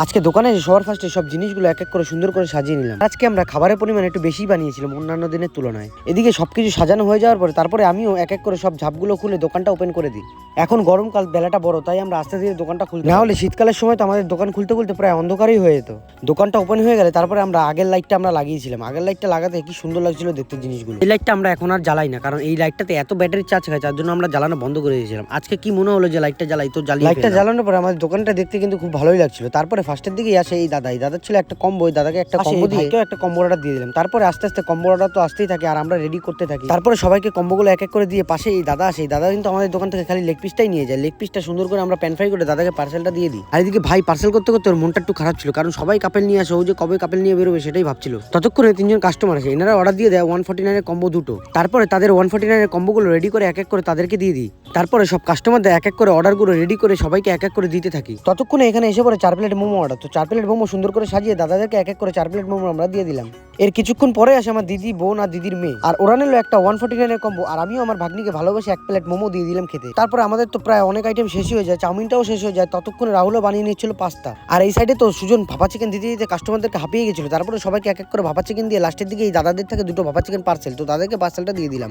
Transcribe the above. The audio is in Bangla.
আজকে দোকানে এসে সবার ফার্স্টে সব জিনিসগুলো এক এক করে সুন্দর করে সাজিয়ে নিলাম। আজকে আমরা খাবারের পরিমাণ একটু বেশি বানিয়েছিলাম অন্যান্য দিনের তুলনায়। এদিকে সবকিছু সাজানো হয়ে যাওয়ার পরে তারপরে আমিও এক এক করে সব ঝাপগুলো খুলে দোকানটা ওপেন করে দিই। এখন গরমকাল, বেলাটা বড়, তাই আমরা আস্তে ধীরে দোকানটা খুলতে, না হলে শীতকালের সময় তো আমাদের দোকান খুলতে খুলতে প্রায় অন্ধকারই হয়ে যেত। দোকানটা ওপেন হয়ে গেলে তারপরে আমরা আগের লাইটটা লাগিয়েছিলাম। আগের লাইটটা লাগাতে কি সুন্দর লাগছিল দেখতে জিনিসগুলো। এই লাইটটা আমরা এখন আর জ্বালাই না, কারণ এই লাইটটাতে এত ব্যাটারি চার্জ খায়, যার জন্য আমরা জ্বালানো বন্ধ করে দিয়েছিলাম। আজকে কি মনে হলো যে লাইটটা জ্বালাই, তো জ্বালিয়ে লাইটটা জ্বালানোর পরে আমাদের দোকানটা দেখতে কিন্তু খুব ভালোই লাগছিল। তারপরে ফার্স্টের দিকেই আসে এই দাদার ছিল একটা কম্বো, দাদাকে একটা কম্বো দিয়ে একটা কম্বো অর্ডার দিয়ে দিলাম। তারপরে আস্তে আস্তে কম্বো অর্ডার তো আসতেই থাকে আর আমরা রেডি করতে থাকি। তারপরে সবাইকে কম্বোগুলো এক এক করে দিয়ে পাশে এই দাদা আসে। দাদা কিন্তু আমাদের দোকান থেকে খালি লেগ পিসটাই নিয়ে যায়। লেগ পিসটা সুন্দর করে আমরা প্যান ফ্রাই করে দাদাকে পার্সেলটা দিয়ে দিই। আর এদিকে ভাই পার্সেল করতে করতে ওর মনটা একটু খারাপ ছিল, কারণ সবাই কাপেল নিয়ে আসে, ও যে কবে কাপেল নিয়ে বেরোবে সেটাই ভাবছিল। ততক্ষণে তিনজন কাস্টমার আসে, এনারা অর্ডার দিয়ে দেয় 149 এর কম্বো দুটো। তারপরে তাদের 149 এর কম্বোগুলো রেডি করে এক এক করে তাদেরকে দিয়ে দিই। তারপরে সব কাস্টমারদের এক এক করে অর্ডারগুলো রেডি করে সবাইকে এক এক করে দিতে থাকি। ততক্ষণে এখানে এসে পড়ে 4 প্লেট মোমো অর্ডার। তো 4 প্লেট মোমো সুন্দর করে সাজিয়ে দাদাদেরকে এক এক করে 4 প্লেট মোমো আমরা দিয়ে দিলাম। এর কিছুক্ষণ পরে আসে আমার দিদি, বোন আর দিদির মেয়ে, আর ওরা নিল একটা 149 এর কম্বো। আর আমিও আমার ভাগ্নিকে ভালোবেসে 1 প্লেট মোমো দিয়ে দিলাম খেতে। তারপরে আমাদের তো প্রায় অনেক আইটেম শেষই হয়ে যায়, চাউমিনটাও শেষ হয়ে যায়। ততক্ষণে রাহুলও বানিয়ে নিচ্ছিল পাস্তা। আর এই সাইডে তো সুজন ভাপা চিকেন দিতে দিতে কাস্টমারদেরকে হাঁপিয়ে গেছিল। তারপরে সবাইকে এক এক করে ভাপা চিকেন দিয়ে লাস্টের দিকে এই দাদাদের থেকে দুটো ভাপা চিকেন পার্সেল, তো তাদেরকে পার্সেলটা দিয়ে দিলাম।